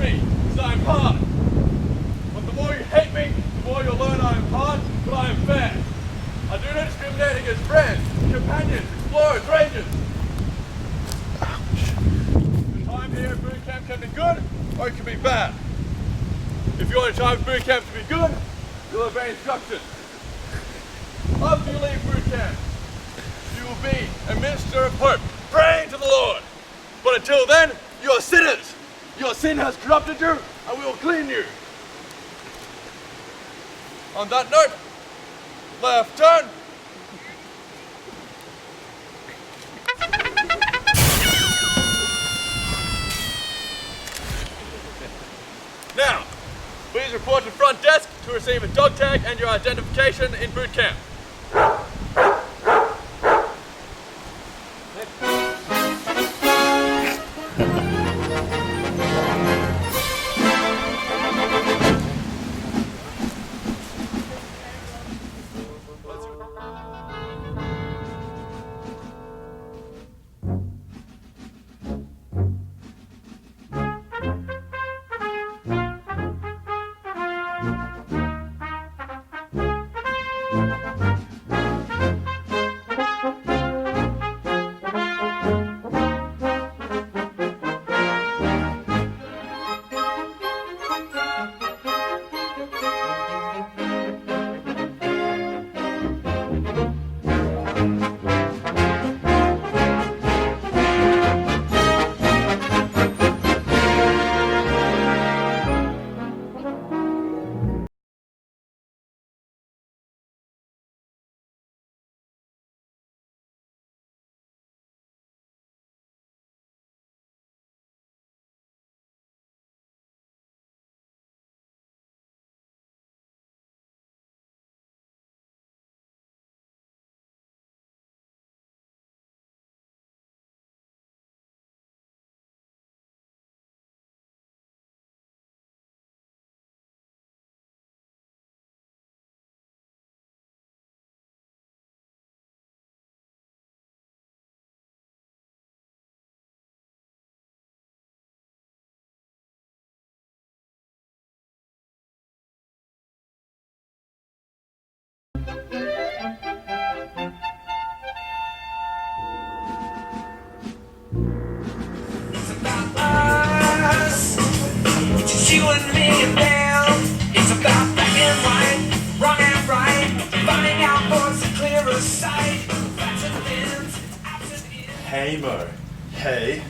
me, because I am hard. But the more you hate me, the more you'll learn I am hard, but I am fair. I do not discriminate against friends, companions, explorers, rangers. The time here at boot camp can be good, or it can be bad. If you want a time at boot camp to be good, you'll obey instructions. After you leave boot camp, you will be a minister of hope, praying to the Lord. But until then, you are sinners. Your sin has corrupted you, and we will clean you. On that note, left turn. Now, please report to front desk to receive a dog tag and your identification in boot camp. You and me and them. It's about black and white, wrong and right. Finding out what's the clearest sight. Facts and ends, absent in. Hey Mo. Hey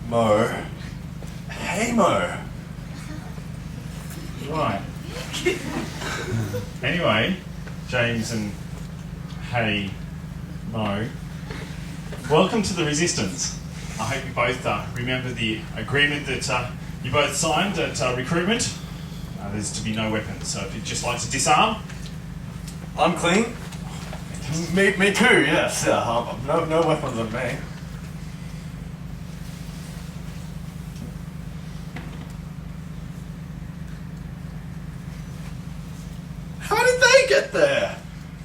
Mo. Hey Mo. Right. Anyway, James and Hey Mo, welcome to the Resistance. I hope you both remember the agreement that you both signed at recruitment. There's to be no weapons, so if you'd just like to disarm. I'm clean. Me too, yes. No weapons on me. How did they get there?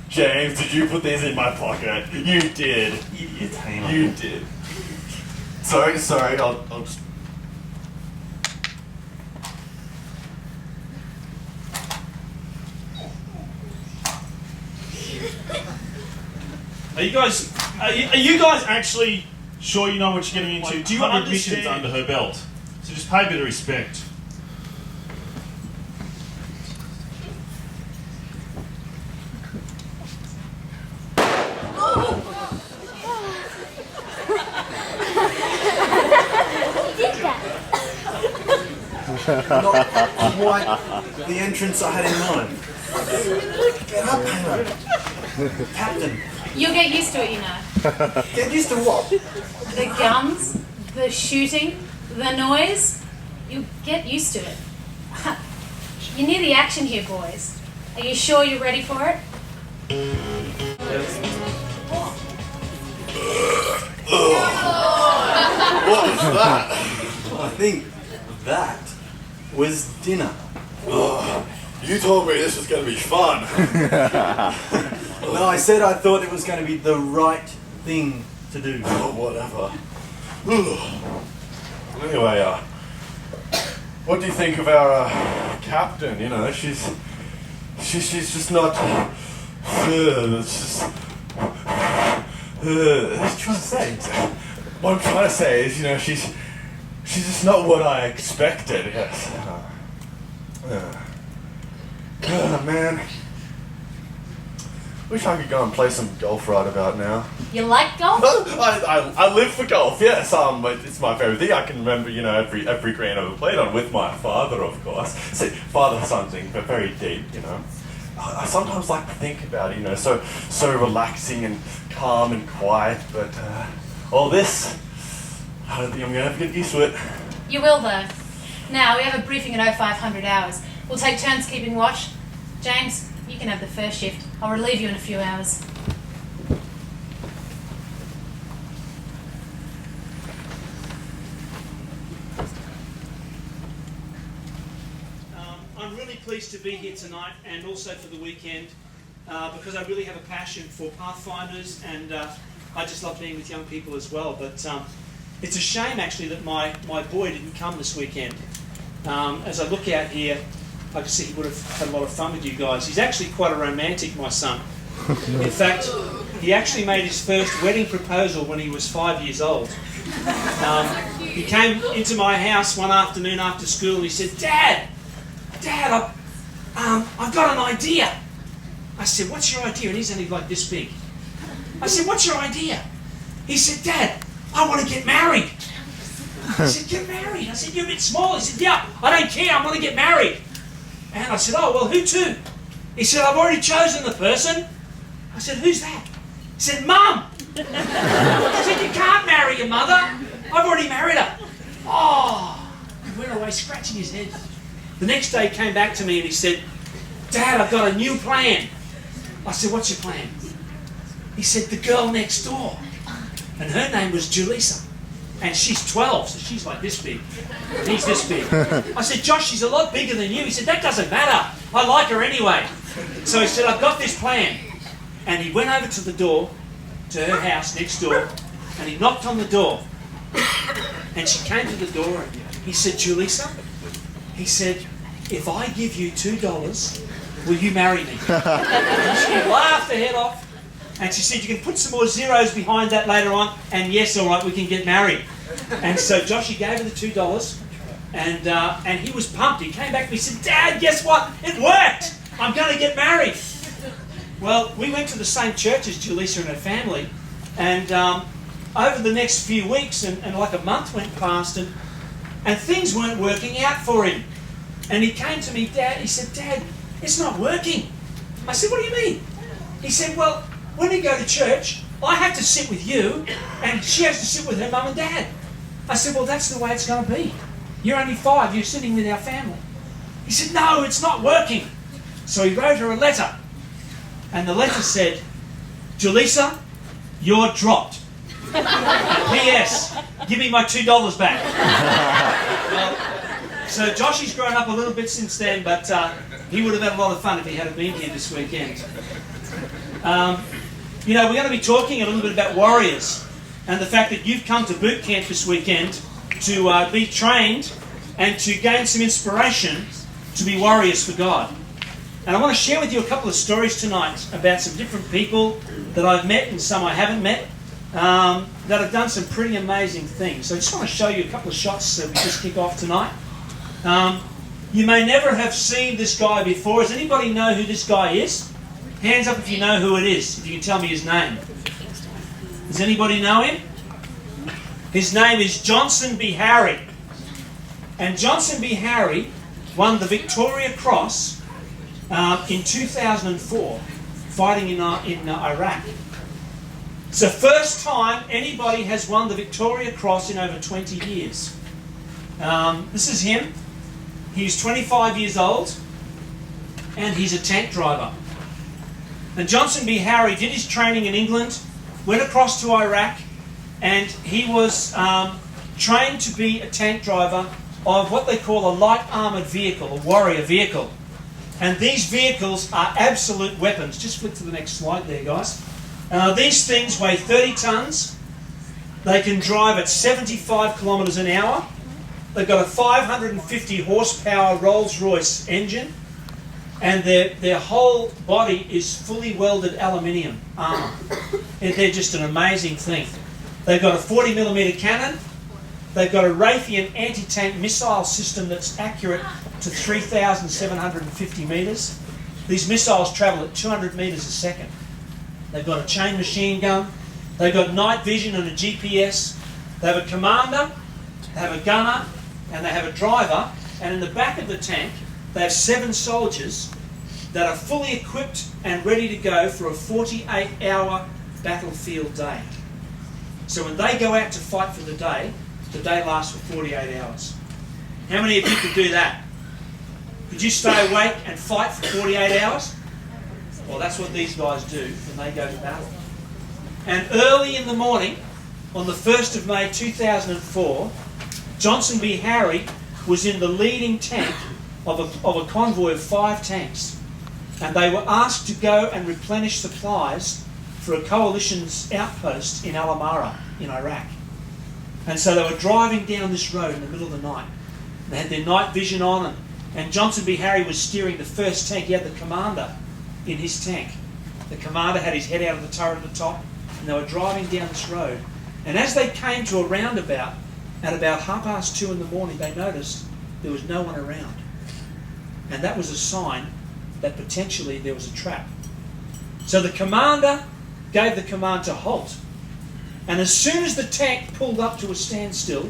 James, did you put these in my pocket? You did. Idiot, hang on. You did. Sorry, I'll just... Are you guys actually sure you know what you're getting into? Do you understand? Under her belt, so just pay a bit of respect. Not quite the entrance I had in mind. Get up, Hannah. Captain. You'll get used to it, you know. Get used to what? The guns, the shooting, the noise. You'll get used to it. You're near the action here, boys. Are you sure you're ready for it? What was that? I think that was dinner. You told me this was going to be fun. No, I said I thought it was going to be the right thing to do. Oh, whatever. Anyway, what do you think of our captain? You know, she's just not. It's just. What I'm trying to say. What I'm trying to say is, you know, she's just not what I expected. Yes. Man. Wish I could go and play some golf right about now. You like golf? I live for golf, yes. It's my favourite thing. I can remember, you know, every green I've ever played on with my father, of course. See, father-son thing, but very deep, you know. I sometimes like to think about it, you know, so relaxing and calm and quiet, but all this, I don't think I'm going to have to get used to it. You will, though. Now, we have a briefing at 0500 hours. We'll take turns keeping watch. James, you can have the first shift. I'll relieve you in a few hours. I'm really pleased to be here tonight and also for the weekend because I really have a passion for Pathfinders and I just love being with young people as well. But it's a shame actually that my boy didn't come this weekend. As I look out here, I can see he would have had a lot of fun with you guys. He's actually quite a romantic, my son. In fact, he actually made his first wedding proposal when he was 5 years old. He came into my house one afternoon after school and he said, Dad, I've got an idea. I said, what's your idea? And he's only like this big. I said, what's your idea? He said, Dad, I want to get married. I said, get married? I said, you're a bit small. He said, yeah, I don't care, I want to get married. And I said, oh, well, who to? He said, I've already chosen the person. I said, who's that? He said, Mum. I said, you can't marry your mother. I've already married her. Oh, he went away scratching his head. The next day he came back to me and he said, Dad, I've got a new plan. I said, what's your plan? He said, the girl next door. And her name was Julissa. And she's 12, so she's like this big. And he's this big. I said, Josh, she's a lot bigger than you. He said, that doesn't matter. I like her anyway. So he said, I've got this plan. And he went over to the door, to her house next door, and he knocked on the door. And she came to the door and he said, Julissa, he said, if I give you $2, will you marry me? And she laughed her head off. And she said, you can put some more zeros behind that later on, and yes, all right, we can get married. And so Joshy gave her the $2, and he was pumped. He came back and he said, Dad, guess what? It worked! I'm going to get married. Well, we went to the same church as Julissa and her family, and over the next few weeks, and like a month went past, and things weren't working out for him. And he came to me, Dad, he said, Dad, it's not working. I said, what do you mean? He said, well, when we go to church, I have to sit with you, and she has to sit with her mum and dad. I said, well, that's the way it's going to be. You're only 5, you're sitting with our family. He said, no, it's not working. So he wrote her a letter, and the letter said, Julissa, you're dropped. P.S. Give me my $2 back. So Joshy's grown up a little bit since then, but he would have had a lot of fun if he had been here this weekend. You know, we're going to be talking a little bit about warriors and the fact that you've come to boot camp this weekend to be trained and to gain some inspiration to be warriors for God. And I want to share with you a couple of stories tonight about some different people that I've met and some I haven't met that have done some pretty amazing things. So I just want to show you a couple of shots that we just kick off tonight. You may never have seen this guy before. Does anybody know who this guy is? Hands up if you know who it is, if you can tell me his name. Does anybody know him? His name is Johnson B. Harry. And Johnson B. Harry won the Victoria Cross in 2004, fighting in Iraq. It's the first time anybody has won the Victoria Cross in over 20 years. This is him. He's 25 years old, and he's a tank driver. And Johnson B. Harry did his training in England, went across to Iraq, and he was trained to be a tank driver of what they call a light armoured vehicle, a warrior vehicle. And these vehicles are absolute weapons. Just flick to the next slide there, guys. These things weigh 30 tonnes. They can drive at 75 kilometres an hour. They've got a 550 horsepower Rolls-Royce engine, and their whole body is fully welded aluminium armour. They're just an amazing thing. They've got a 40mm cannon. They've got a Raytheon anti-tank missile system that's accurate to 3,750 metres. These missiles travel at 200 metres a second. They've got a chain machine gun. They've got night vision and a GPS. They have a commander, they have a gunner, and they have a driver. And in the back of the tank, they have 7 soldiers that are fully equipped and ready to go for a 48-hour battlefield day. So when they go out to fight for the day lasts for 48 hours. How many of you could do that? Could you stay awake and fight for 48 hours? Well, that's what these guys do when they go to battle. And early in the morning, on the 1st of May 2004, Johnson B. Harry was in the leading tank of a convoy of 5 tanks. And they were asked to go and replenish supplies for a coalition's outpost in Al-Amara in Iraq. And so they were driving down this road in the middle of the night. They had their night vision on, and Johnson B. Harry was steering the first tank. He had the commander in his tank. The commander had his head out of the turret at the top, and they were driving down this road. And as they came to a roundabout, at about 2:30 in the morning, they noticed there was no one around. And that was a sign that potentially there was a trap. So the commander gave the command to halt. And as soon as the tank pulled up to a standstill,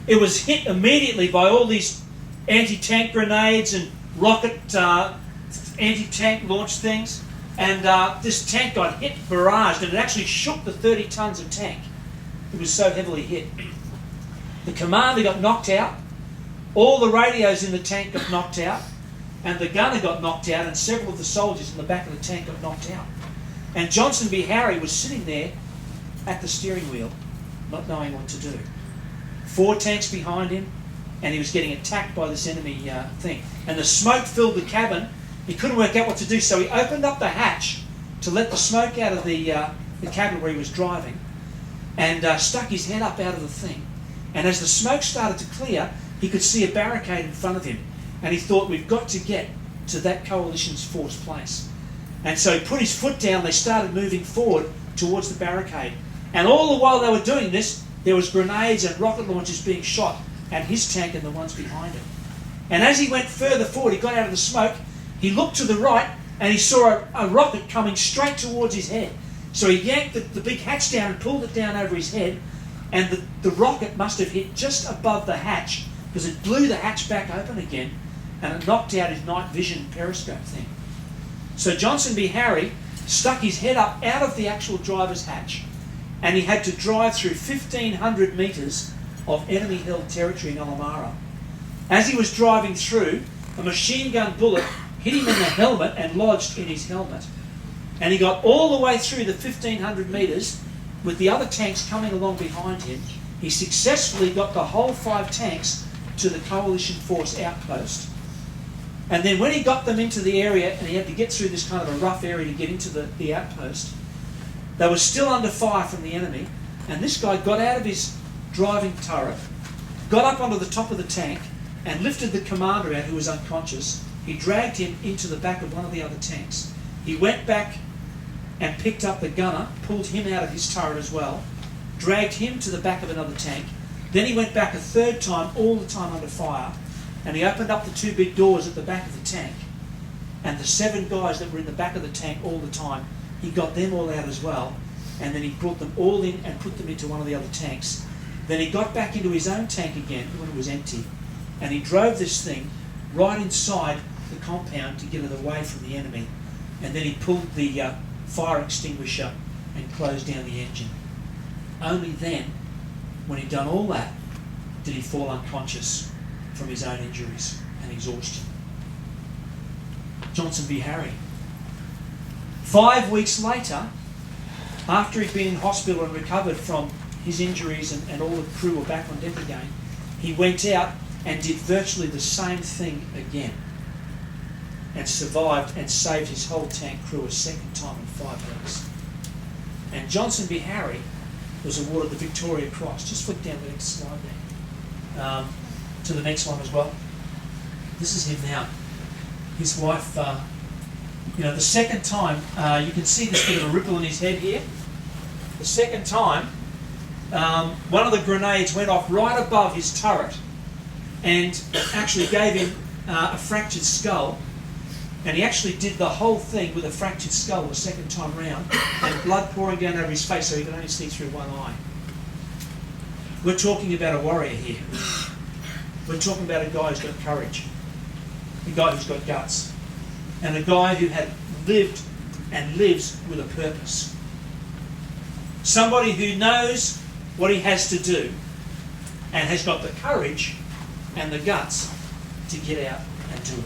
it was hit immediately by all these anti-tank grenades and rocket anti-tank launch things. And this tank got hit, barraged, and it actually shook the 30 tons of tank. It was so heavily hit. The commander got knocked out. All the radios in the tank got knocked out. And the gunner got knocked out, and several of the soldiers in the back of the tank got knocked out. And Johnson B. Harry was sitting there at the steering wheel, not knowing what to do. 4 tanks behind him, and he was getting attacked by this enemy thing. And the smoke filled the cabin. He couldn't work out what to do, so he opened up the hatch to let the smoke out of the cabin where he was driving, and stuck his head up out of the thing. And as the smoke started to clear, he could see a barricade in front of him. And he thought, we've got to get to that coalition's force place. And so he put his foot down. They started moving forward towards the barricade. And all the while they were doing this, there was grenades and rocket launchers being shot at his tank and the ones behind him. And as he went further forward, he got out of the smoke, he looked to the right, and he saw a rocket coming straight towards his head. So he yanked the big hatch down and pulled it down over his head, and the rocket must have hit just above the hatch, because it blew the hatch back open again, and it knocked out his night vision periscope thing. So Johnson B. Harry stuck his head up out of the actual driver's hatch, and he had to drive through 1,500 metres of enemy-held territory in Al-Amara. As he was driving through, a machine gun bullet hit him in the helmet and lodged in his helmet. And he got all the way through the 1,500 metres with the other tanks coming along behind him. He successfully got the whole 5 tanks to the coalition force outpost. And then when he got them into the area, and he had to get through this kind of a rough area to get into the outpost, they were still under fire from the enemy. And this guy got out of his driving turret, got up onto the top of the tank, and lifted the commander out, who was unconscious. He dragged him into the back of one of the other tanks. He went back and picked up the gunner, pulled him out of his turret as well, dragged him to the back of another tank. Then he went back a 3rd time, all the time under fire, and he opened up the 2 big doors at the back of the tank. And the 7 guys that were in the back of the tank all the time, he got them all out as well, and then he brought them all in and put them into one of the other tanks. Then he got back into his own tank again when it was empty, and he drove this thing right inside the compound to get it away from the enemy. And then he pulled the fire extinguisher and closed down the engine. Only then, when he'd done all that, did he fall unconscious from his own injuries and exhaustion. Johnson B. Harry. 5 weeks later, after he'd been in hospital and recovered from his injuries and all the crew were back on deck again, he went out and did virtually the same thing again, and survived and saved his whole tank crew a 2nd time in 5 weeks. And Johnson B. Harry was awarded the Victoria Cross. Just flick down the next slide there. to the next one as well. This is him now. His wife, the second time, you can see this bit of a ripple in his head here. The second time, one of the grenades went off right above his turret and actually gave him a fractured skull. And he actually did the whole thing with a fractured skull the second time round, and blood pouring down over his face so he could only see through one eye. We're talking about a warrior here. We're talking about a guy who's got courage, a guy who's got guts, and a guy who had lived and lives with a purpose. Somebody who knows what he has to do and has got the courage and the guts to get out and do it.